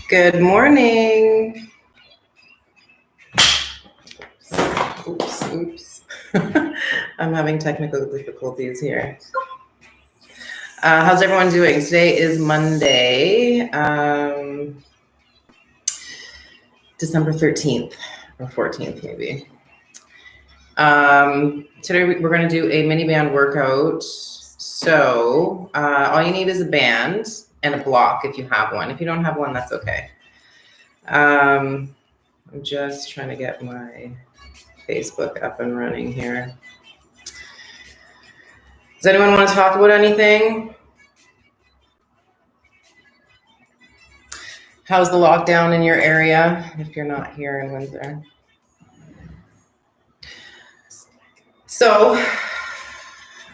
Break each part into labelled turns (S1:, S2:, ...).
S1: Good morning. Oops. I'm having technical difficulties here. How's everyone doing? Today is Monday, December 13th or 14th maybe. Today we're going to do a mini band workout. So all you need is a band and a block if you have one. If you don't have one, that's okay. I'm just trying to get my Facebook up and running here. Does anyone want to talk about anything? How's the lockdown in your area if you're not here in Windsor? So,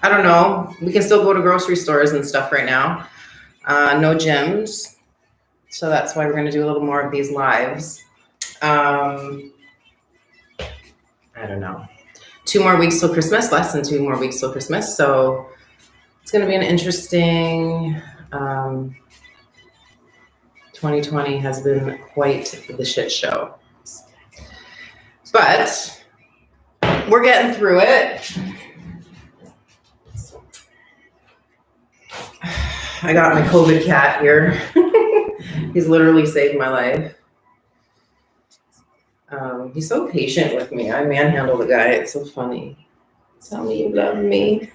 S1: I don't know. We can still go to grocery stores and stuff right now. No gyms. So that's why we're going to do a little more of these lives. I don't know. 2 more weeks till Christmas, less than 2 more weeks till Christmas. So it's going to be an interesting, 2020 has been quite the shit show. But we're getting through it. I got my COVID cat here. He's literally saved my life. He's so patient with me. I manhandle the guy. It's so funny. Tell me you love me.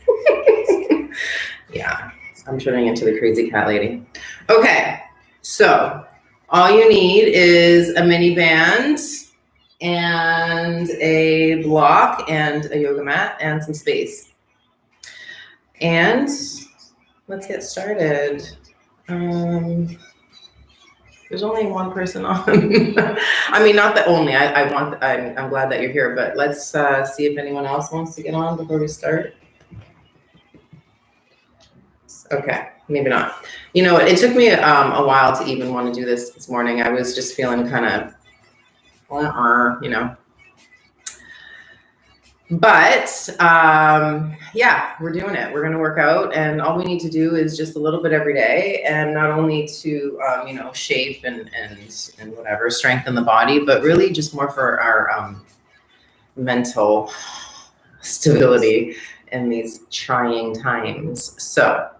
S1: Yeah, I'm turning into the crazy cat lady. Okay, so all you need is a mini band and a block and a yoga mat and some space. And let's get started. There's only one person on. I mean, not the only. I'm glad that you're here, but let's see if anyone else wants to get on before we start. Okay, maybe not. You know, it took me a while to even want to do this morning. I was just feeling kind of, you know. But yeah, we're doing it. We're going to work out, and all we need to do is just a little bit every day, and not only to you know, shape and whatever, strengthen the body, but really just more for our mental stability in these trying times. So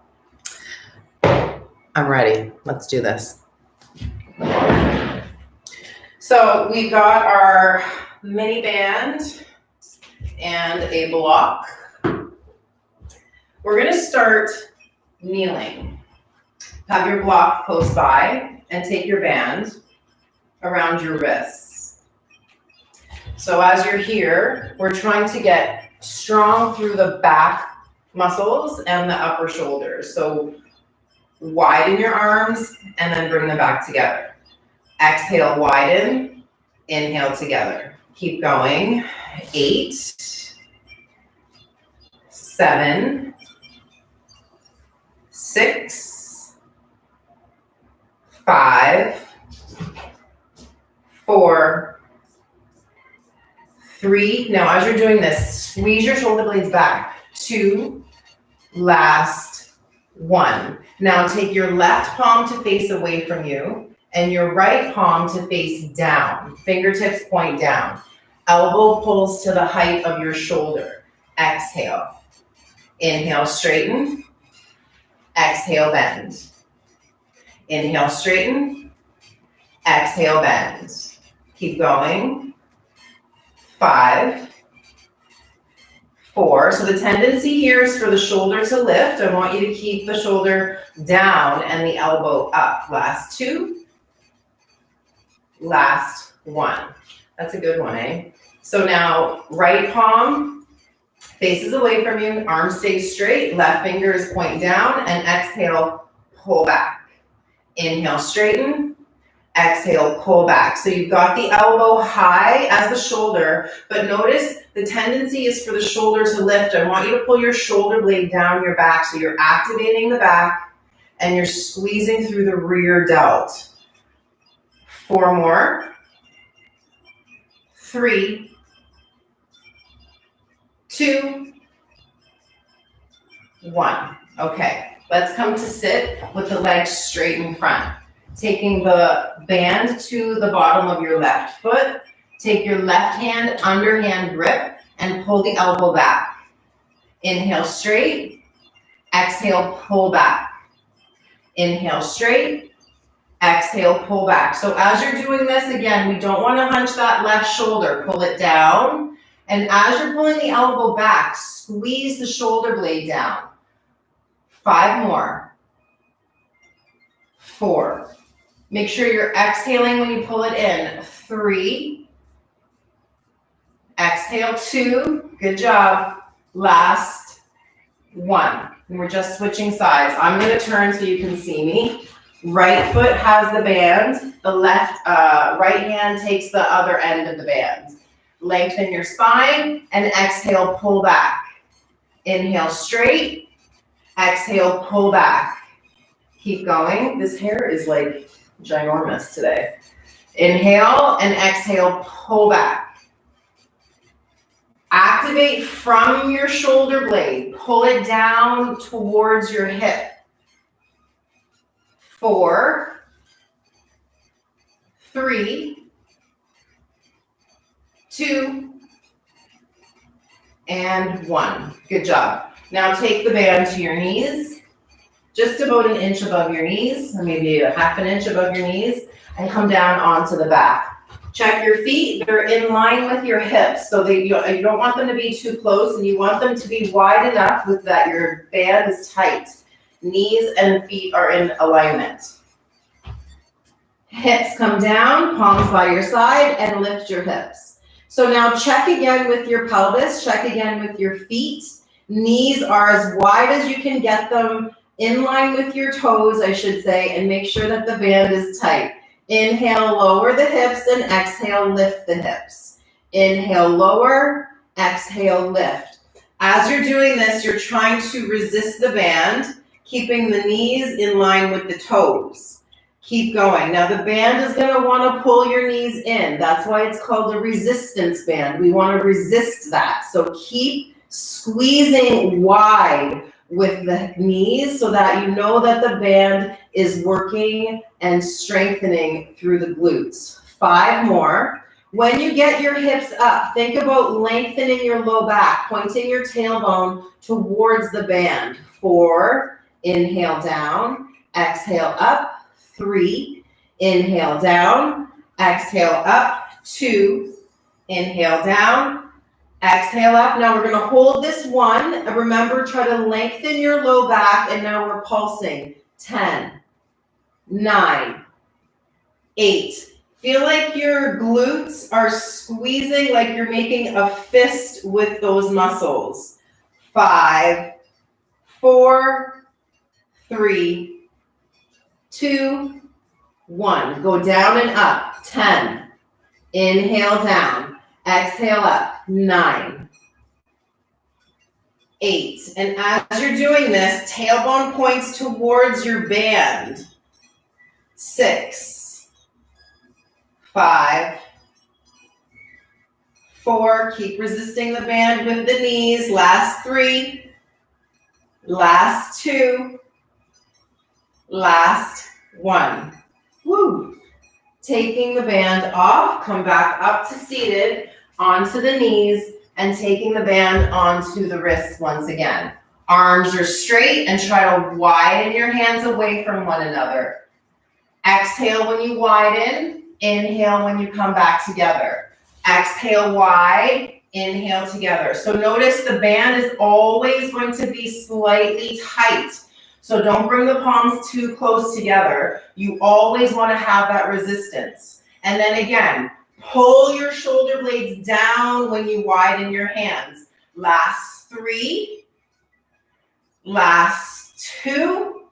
S1: I'm ready. Let's do this. So we've got our mini band and a block. We're going to start kneeling. Have your block close by and take your band around your wrists. So as you're here, we're trying to get strong through the back muscles and the upper shoulders. So widen your arms and then bring them back together. Exhale, widen, inhale together. Keep going. 8, 7, 6, 5, 4, 3. Now, as you're doing this, squeeze your shoulder blades back. 2, last 1. Now take your left palm to face away from you and your right palm to face down. Fingertips point down. Elbow pulls to the height of your shoulder. Exhale. Inhale, straighten. Exhale, bend. Inhale, straighten. Exhale, bend. Keep going. 5, 4. So the tendency here is for the shoulder to lift. I want you to keep the shoulder down and the elbow up. Last 2. Last 1. That's a good one, eh? So now right palm faces away from you, arm stays straight, left fingers point down, and exhale, pull back. Inhale, straighten. Exhale, pull back. So you've got the elbow high as the shoulder, but notice the tendency is for the shoulder to lift. I want you to pull your shoulder blade down your back, so you're activating the back and you're squeezing through the rear delt. 4 more. 3, 2, 1. Okay, let's come to sit with the legs straight in front. Taking the band to the bottom of your left foot. Take your left hand underhand grip and pull the elbow back. Inhale straight. Exhale, pull back. Inhale straight. Exhale, pull back. So as you're doing this, again, we don't want to hunch that left shoulder. Pull it down. And as you're pulling the elbow back, squeeze the shoulder blade down. 5 more. 4. Make sure you're exhaling when you pull it in. 3. Exhale, 2. Good job. Last 1. And we're just switching sides. I'm going to turn so you can see me. Right foot has the band. The left, right hand takes the other end of the band. Lengthen your spine and exhale, pull back. Inhale straight. Exhale, pull back. Keep going. This hair is like ginormous today. Inhale and exhale, pull back. Activate from your shoulder blade. Pull it down towards your hip. 4, 3, 2, and 1. Good job. Now take the band to your knees, just about an inch above your knees, or maybe a half an inch above your knees, and come down onto the back. Check your feet. They're in line with your hips, so you don't want them to be too close, and you want them to be wide enough with that your band is tight. Knees and feet are in alignment. Hips come down, palms by your side, and lift your hips. So now check again with your pelvis, check again with your feet. Knees are as wide as you can get them, in line with your toes, I should say, and make sure that the band is tight. Inhale, lower the hips, and exhale, lift the hips. Inhale, lower, exhale, lift. As you're doing this, you're trying to resist the band, keeping the knees in line with the toes. Keep going. Now the band is going to want to pull your knees in. That's why it's called a resistance band. We want to resist that. So keep squeezing wide with the knees so that you know that the band is working and strengthening through the glutes. 5 more. When you get your hips up, think about lengthening your low back, pointing your tailbone towards the band. 4, inhale down, exhale up. 3, inhale down, exhale up. 2, inhale down, exhale up. Now we're going to hold this 1. Remember, try to lengthen your low back, and now we're pulsing. 10, 9, 8. Feel like your glutes are squeezing, like you're making a fist with those muscles. 5, 4, 3, 2, 1. Go down and up. 10. Inhale down. Exhale up. 9. 8. And as you're doing this, tailbone points towards your band. 6. 5. 4. Keep resisting the band with the knees. Last 3. Last 2. Last 1. Woo. Taking the band off, come back up to seated, onto the knees, and taking the band onto the wrists once again. Arms are straight, and try to widen your hands away from one another. Exhale when you widen, inhale when you come back together. Exhale wide, inhale together. So notice the band is always going to be slightly tight. So don't bring the palms too close together. You always want to have that resistance. And then again, pull your shoulder blades down when you widen your hands. Last 3, last 2,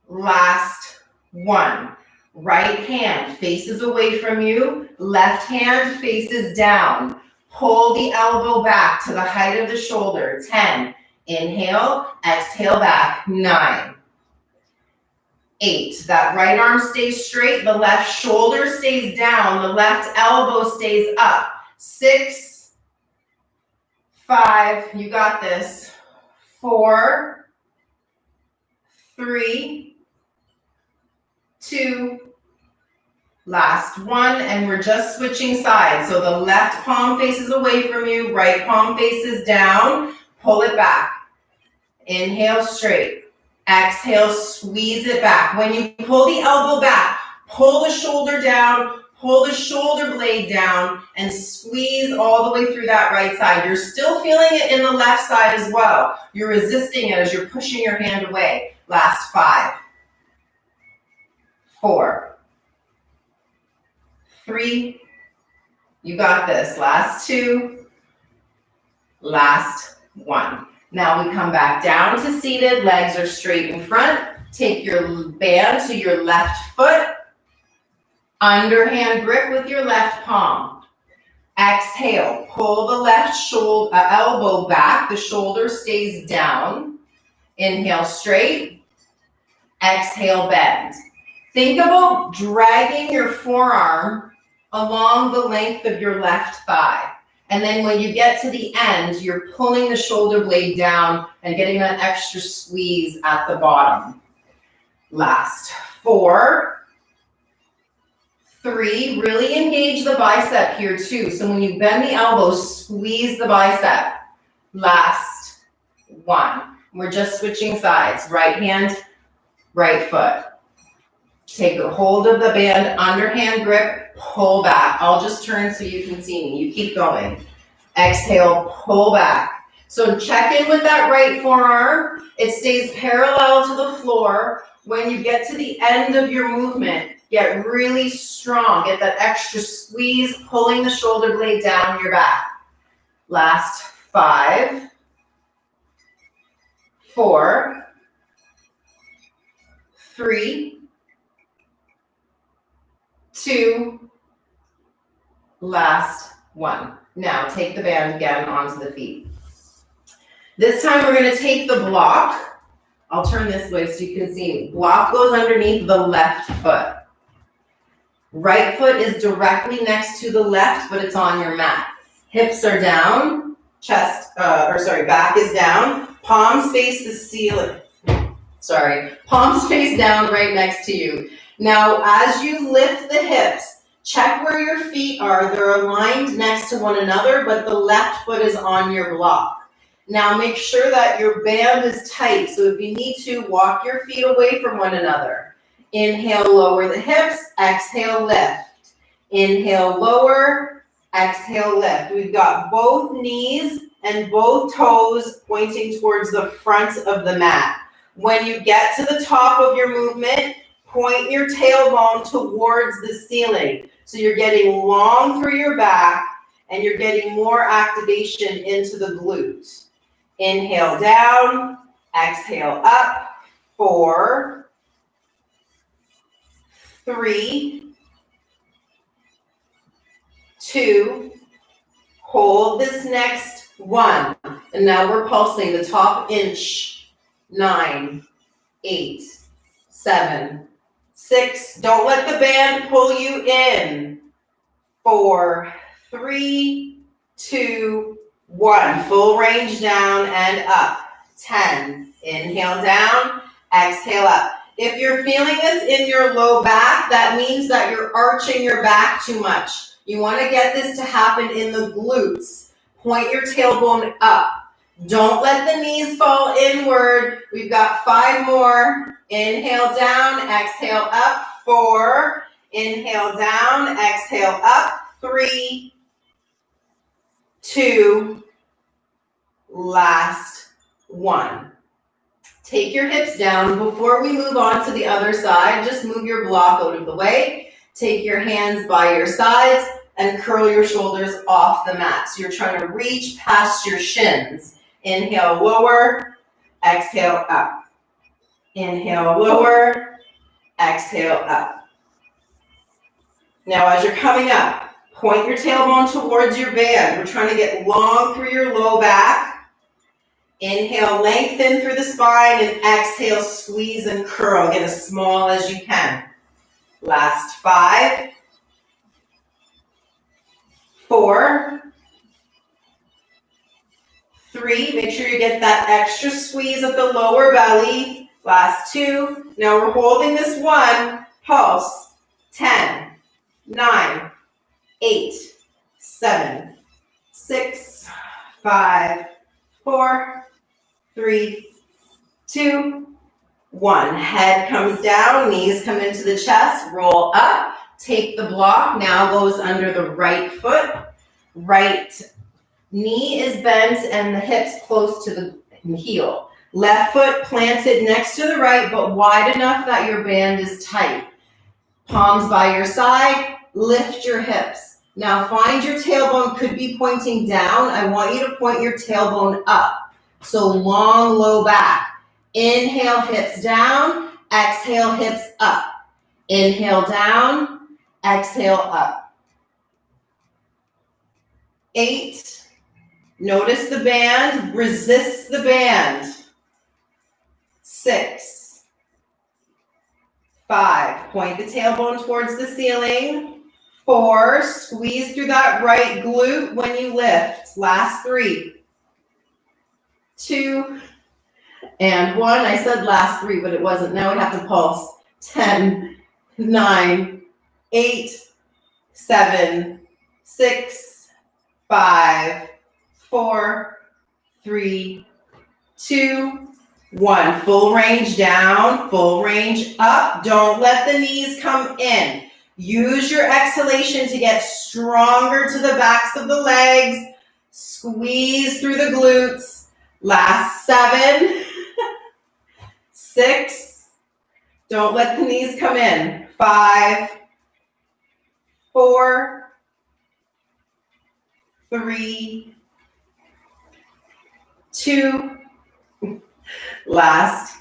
S1: last 1. Right hand faces away from you. Left hand faces down. Pull the elbow back to the height of the shoulder. 10. Inhale, exhale back. 9. 8. That right arm stays straight. The left shoulder stays down. The left elbow stays up. 6. 5. You got this. 4. 3. 2, last 1, and we're just switching sides. So the left palm faces away from you, right palm faces down, pull it back. Inhale straight. Exhale, squeeze it back. When you pull the elbow back, pull the shoulder down, pull the shoulder blade down, and squeeze all the way through that right side. You're still feeling it in the left side as well. You're resisting it as you're pushing your hand away. Last 5, 4, 3, you got this. Last 2, last 1. Now we come back down to seated, legs are straight in front. Take your band to your left foot. Underhand grip with your left palm. Exhale, pull the left shoulder, elbow back, the shoulder stays down. Inhale straight. Exhale, bend. Think about dragging your forearm along the length of your left thigh. And then when you get to the end, you're pulling the shoulder blade down and getting that extra squeeze at the bottom. Last 4, 3, really engage the bicep here too. So when you bend the elbow, squeeze the bicep. Last 1. We're just switching sides. Right hand, right foot. Take a hold of the band, underhand grip, pull back. I'll just turn so you can see me. You keep going. Exhale, pull back. So check in with that right forearm. It stays parallel to the floor. When you get to the end of your movement, get really strong. Get that extra squeeze, pulling the shoulder blade down your back. Last 5, 4, 3, 2, last 1. Now take the band again onto the feet. This time we're going to take the block. I'll turn this way so you can see. Block goes underneath the left foot. Right foot is directly next to the left, but it's on your mat. Hips are down, back is down. Palms face the ceiling. Palms face down right next to you. Now, as you lift the hips, check where your feet are. They're aligned next to one another, but the left foot is on your block. Now, make sure that your band is tight. So if you need to, walk your feet away from one another. Inhale, lower the hips. Exhale, lift. Inhale, lower. Exhale, lift. We've got both knees and both toes pointing towards the front of the mat. When you get to the top of your movement, point your tailbone towards the ceiling. So you're getting long through your back and you're getting more activation into the glutes. Inhale down, exhale up. 4, 3, 2, hold this next 1. And now we're pulsing the top inch. 9, 8, 7, 6. Don't let the band pull you in. 4, 3, 2, 1. Full range down and up. 10. Inhale down, exhale up. If you're feeling this in your low back, that means that you're arching your back too much. You want to get this to happen in the glutes. Point your tailbone up. Don't let the knees fall inward. We've got 5 more. Inhale down, exhale up. 4. Inhale down, exhale up. 3, 2, last 1. Take your hips down. Before we move on to the other side, just move your block out of the way. Take your hands by your sides and curl your shoulders off the mat. So you're trying to reach past your shins. Inhale, lower, exhale, up. Inhale, lower, exhale, up. Now, as you're coming up, point your tailbone towards your band. We're trying to get long through your low back. Inhale, lengthen through the spine, and exhale, squeeze and curl. Get as small as you can. Last 5, 4, 3, make sure you get that extra squeeze at the lower belly. Last 2. Now we're holding this 1. Pulse. 10, 9, 8, 7, 6, 5, 4, 3, 2, 1. Head comes down, knees come into the chest, roll up, take the block, now goes under the right foot. Right knee is bent and the hips close to the heel. Left foot planted next to the right, but wide enough that your band is tight. Palms by your side, lift your hips. Now find your tailbone could be pointing down. I want you to point your tailbone up. So long, low back. Inhale, hips down. Exhale, hips up. Inhale, down. Exhale, up. 8. Notice the band. Resist the band. 6. 5, point the tailbone towards the ceiling. 4, squeeze through that right glute when you lift. Last 3, 2, and 1. I said last 3, but it wasn't. Now we have to pulse. 10, 9, 8, 7, 6, 5, 4, 3, 2, 1. Full range down, full range up. Don't let the knees come in. Use your exhalation to get stronger to the backs of the legs. Squeeze through the glutes. Last 7, 6. Don't let the knees come in. 5, 4, 3, 2, last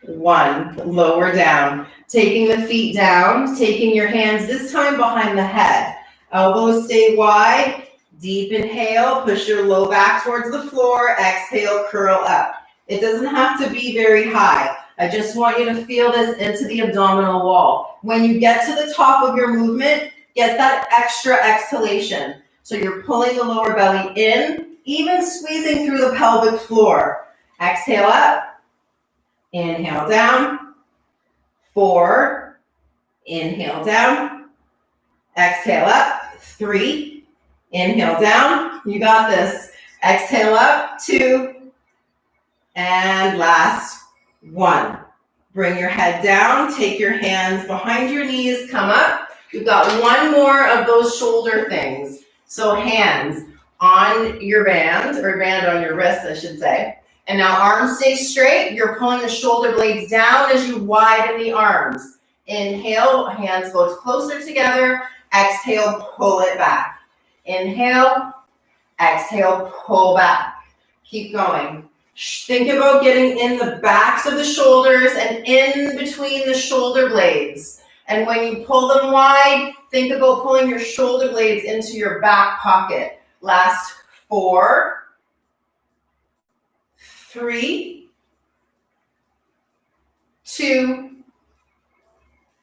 S1: 1. Lower down. Taking the feet down, taking your hands this time behind the head. Elbows stay wide. Deep inhale, push your low back towards the floor. Exhale, curl up. It doesn't have to be very high. I just want you to feel this into the abdominal wall. When you get to the top of your movement, get that extra exhalation. So you're pulling the lower belly in, even squeezing through the pelvic floor. Exhale up. Inhale down. 4. Inhale down. Exhale up. 3. Inhale down. You got this. Exhale up. 2. And last 1. Bring your head down. Take your hands behind your knees. Come up. You've got one more of those shoulder things. So hands on your band, or band on your wrist, I should say. And now arms stay straight. You're pulling the shoulder blades down as you widen the arms. Inhale, hands go closer together. Exhale, pull it back. Inhale, exhale, pull back. Keep going. Think about getting in the backs of the shoulders and in between the shoulder blades. And when you pull them wide, think about pulling your shoulder blades into your back pocket. Last 4, 3, 2,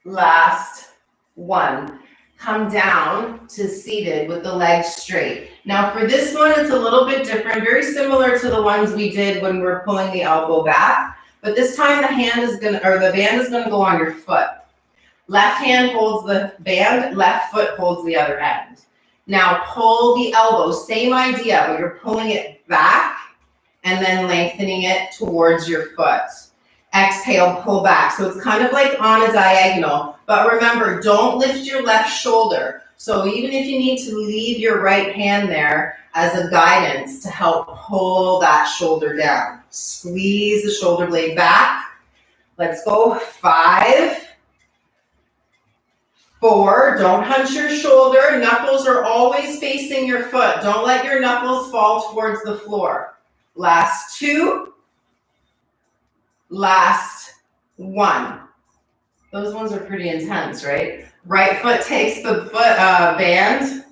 S1: last 1. Come down to seated with the legs straight. Now for this one, it's a little bit different, very similar to the ones we did when we were pulling the elbow back, but this time the band is gonna go on your foot. Left hand holds the band, left foot holds the other end. Now pull the elbow, same idea, but you're pulling it back and then lengthening it towards your foot. Exhale, pull back. So it's kind of like on a diagonal, but remember, don't lift your left shoulder. So even if you need to leave your right hand there as a guidance to help pull that shoulder down. Squeeze the shoulder blade back. Let's go. 5, 4, don't hunch your shoulder. Knuckles are always facing your foot. Don't let your knuckles fall towards the floor. Last 2. Last 1. Those ones are pretty intense, right? Right foot takes the band.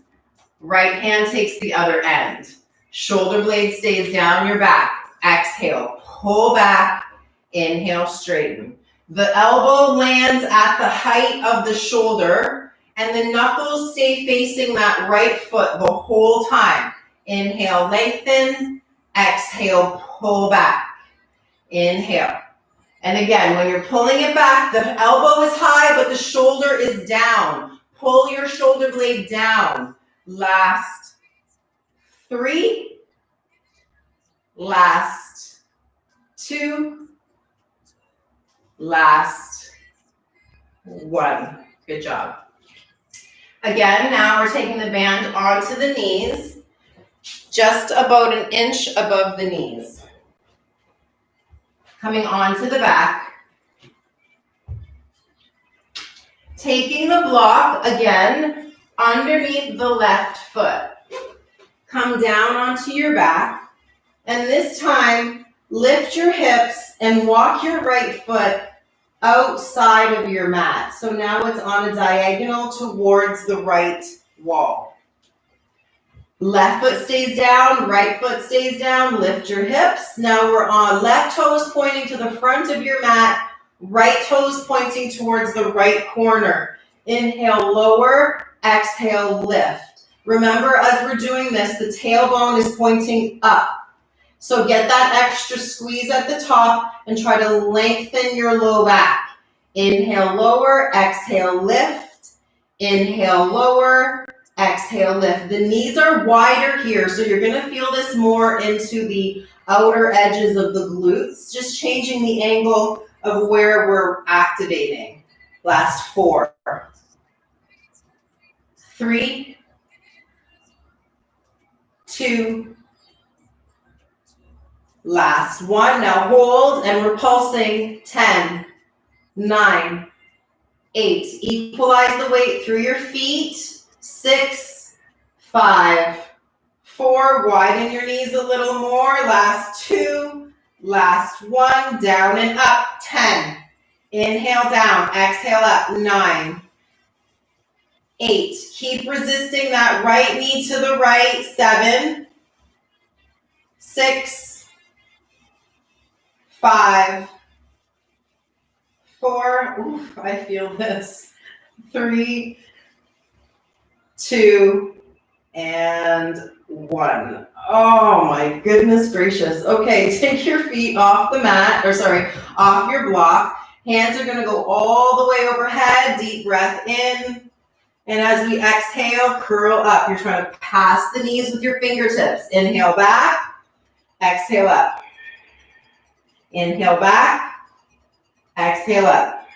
S1: Right hand takes the other end. Shoulder blade stays down your back. Exhale, pull back. Inhale, straighten. The elbow lands at the height of the shoulder, and the knuckles stay facing that right foot the whole time. Inhale, lengthen. Exhale, pull back. Inhale. And again, when you're pulling it back, the elbow is high, but the shoulder is down. Pull your shoulder blade down. Last 3. Last 2. Last 1. Good job. Again, now we're taking the band onto the knees, just about an inch above the knees. Coming onto the back. Taking the block, again, underneath the left foot. Come down onto your back, and this time, lift your hips and walk your right foot outside of your mat. So now it's on a diagonal towards the right wall. Left foot stays down, right foot stays down, lift your hips. Now we're on left toes pointing to the front of your mat, right toes pointing towards the right corner. Inhale, lower, exhale, lift. Remember, as we're doing this, the tailbone is pointing up. So get that extra squeeze at the top and try to lengthen your low back. Inhale, lower, exhale, lift. Inhale, lower, exhale, lift. The knees are wider here, so you're going to feel this more into the outer edges of the glutes, just changing the angle of where we're activating. Last 4. 3, 2, last 1. Now hold, and we're pulsing. 10, 9, 8. Equalize the weight through your feet. 6, 5, 4. Widen your knees a little more. Last 2, last 1. Down and up. 10. Inhale down. Exhale up. 9, 8. Keep resisting that right knee to the right. 7, 6, 5, 4. Oof, I feel this. 3, 2, and 1. Oh my goodness gracious. Okay, take your feet off the mat, off your block. Hands are gonna go all the way overhead. Deep breath in. And as we exhale, curl up. You're trying to pass the knees with your fingertips. Inhale back, exhale up. Inhale back, exhale up.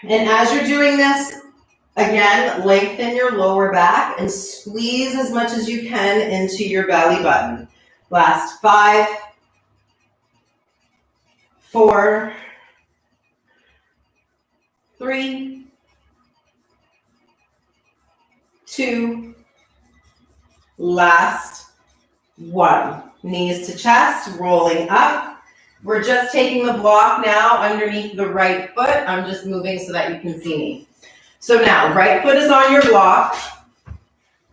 S1: And as you're doing this, again, lengthen your lower back and squeeze as much as you can into your belly button. Last 5, 4, 3, 2, last 1. Knees to chest, rolling up. We're just taking the block now underneath the right foot. I'm just moving so that you can see me. So now, right foot is on your block.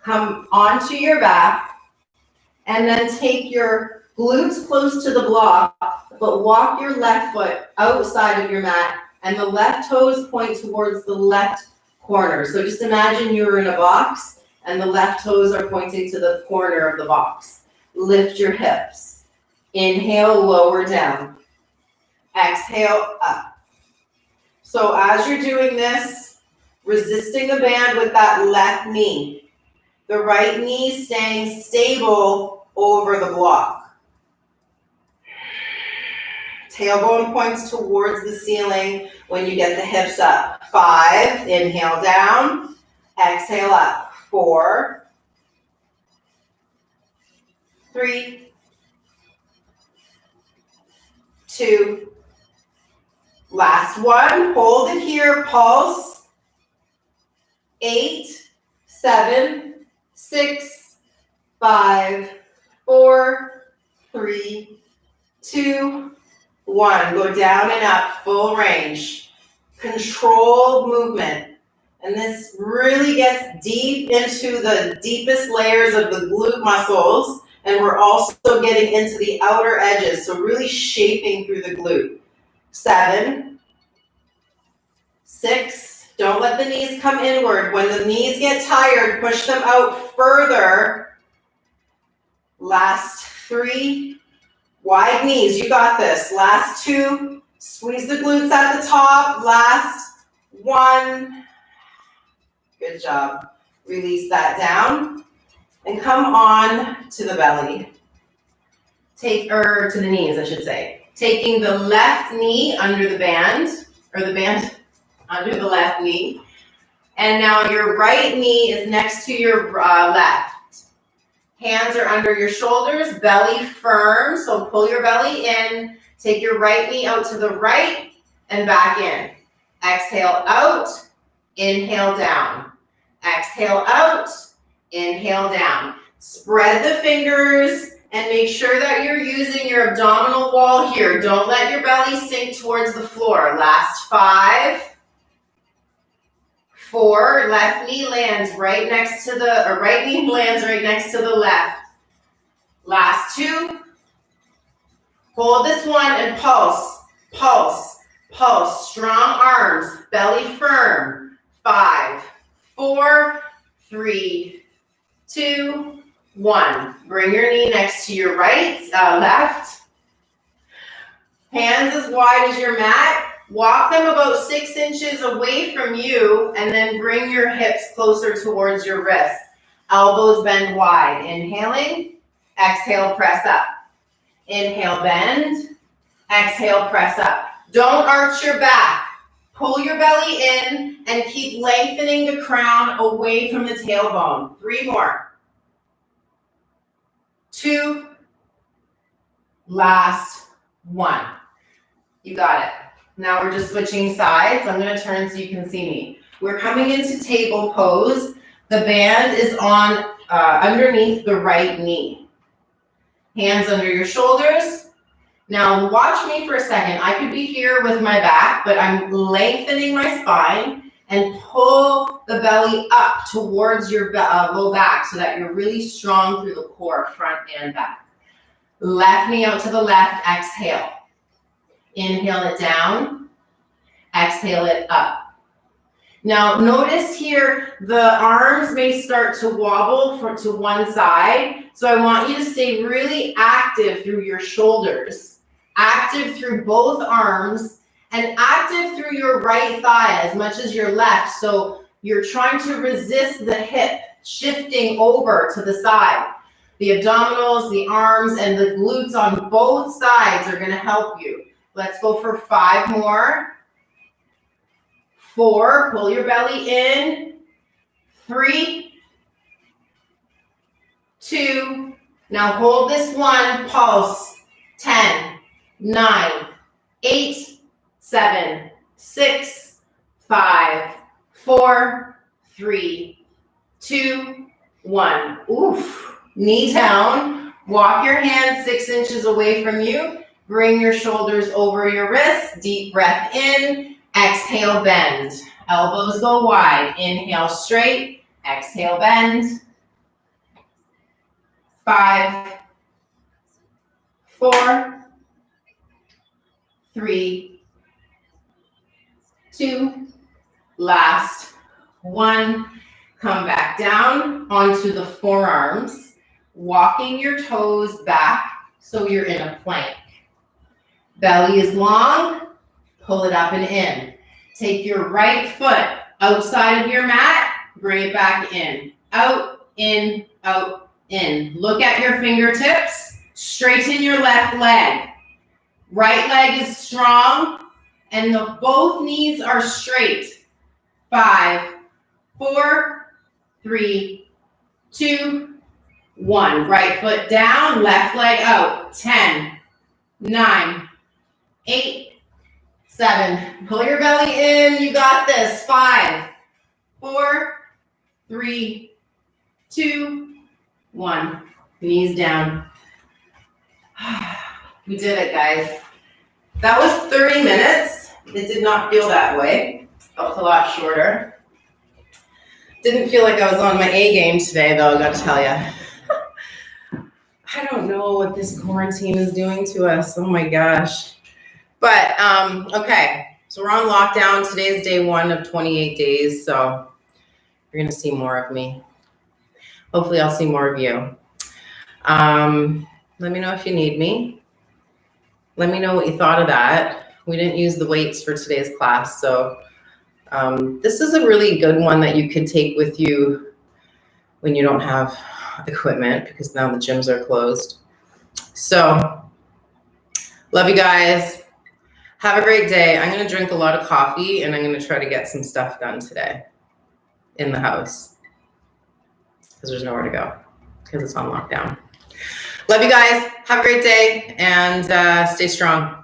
S1: Come onto your back, and then take your glutes close to the block, but walk your left foot outside of your mat, and the left toes point towards the left corner. So just imagine you're in a box, and the left toes are pointing to the corner of the box. Lift your hips. Inhale, lower down. Exhale, up. So as you're doing this, resisting the band with that left knee. The right knee staying stable over the block. Tailbone points towards the ceiling when you get the hips up. 5, inhale down, exhale up. 4, 3, 2, last 1. Hold it here, pulse. 8, 7, 6, 5, 4, 3, 2, 1. Go down and up, full range. Controlled movement. And this really gets deep into the deepest layers of the glute muscles. And we're also getting into the outer edges, so really shaping through the glute. 7, 6, don't let the knees come inward. When the knees get tired, push them out further. Last 3, Wide knees, you got this. Last two, squeeze the glutes at the top. Last one. Good job. Release that down and come on to the belly. To the knees, I should say. Taking the left knee under the band, or the band under the left knee. And now your right knee is next to your left. Hands are under your shoulders, belly firm, so pull your belly in. Take your right knee out to the right and back in. Exhale out, inhale down. Exhale out, inhale down. Spread the fingers and make sure that you're using your abdominal wall here. Don't let your belly sink towards the floor. Last 5, 4, left knee lands right next to the, or right knee lands right next to the left. Last 2. Hold this one and pulse, pulse, pulse. Strong arms, belly firm. 5, 4, 3, 2, 1. Bring your knee next to your left. Hands as wide as your mat. Walk them about 6 inches away from you and then bring your hips closer towards your wrists. Elbows bend wide. Inhaling, exhale, press up. Inhale, bend. Exhale, press up. Don't arch your back. Pull your belly in and keep lengthening the crown away from the tailbone. 3 more. 2. Last 1. You got it. Now we're just switching sides. I'm going to turn so you can see me. We're coming into table pose. The band is on underneath the right knee. Hands under your shoulders. Now watch me for a second. I could be here with my back, but I'm lengthening my spine and pull the belly up towards your low back so that you're really strong through the core, front and back. Left knee out to the left, exhale. Inhale it down, exhale it up. Now notice here, the arms may start to wobble to one side. So I want you to stay really active through your shoulders, active through both arms, and active through your right thigh as much as your left. So you're trying to resist the hip shifting over to the side. The abdominals, the arms, and the glutes on both sides are going to help you. Let's go for 5 more. 4, pull your belly in. 3, 2, now hold this one, pulse. 10, 9, 8, 7, 6, 5, 4, 3, 2, 1. Oof. Knee down. Walk your hands 6 inches away from you. Bring your shoulders over your wrists. Deep breath in. Exhale, bend. Elbows go wide. Inhale, straight. Exhale, bend. 5, 4, 3, 2, last 1. Come back down onto the forearms, walking your toes back so you're in a plank. Belly is long, pull it up and in. Take your right foot outside of your mat, bring it back in. Out, in, out, in. Look at your fingertips, straighten your left leg. Right leg is strong, and both knees are straight. 5, 4, 3, 2, 1. Right foot down, left leg out. 10, 9, 8, 7. Pull your belly in. You got this. 5, 4, 3, 2, 1. Knees down. We did it, guys. That was 30 minutes. It did not feel that way. It felt a lot shorter. Didn't feel like I was on my A game today, though, I gotta tell you. I don't know what this quarantine is doing to us. Oh my gosh. But, okay. So we're on lockdown. Today is day 1 of 28 days. So you're gonna see more of me. Hopefully I'll see more of you. Let me know if you need me. Let me know what you thought of that. We didn't use the weights for today's class, so this is a really good one that you could take with you when you don't have equipment, because now the gyms are closed. So, love you guys. Have a great day. I'm going to drink a lot of coffee, and I'm going to try to get some stuff done today in the house, because there's nowhere to go, because it's on lockdown. Love you guys. Have a great day, and stay strong.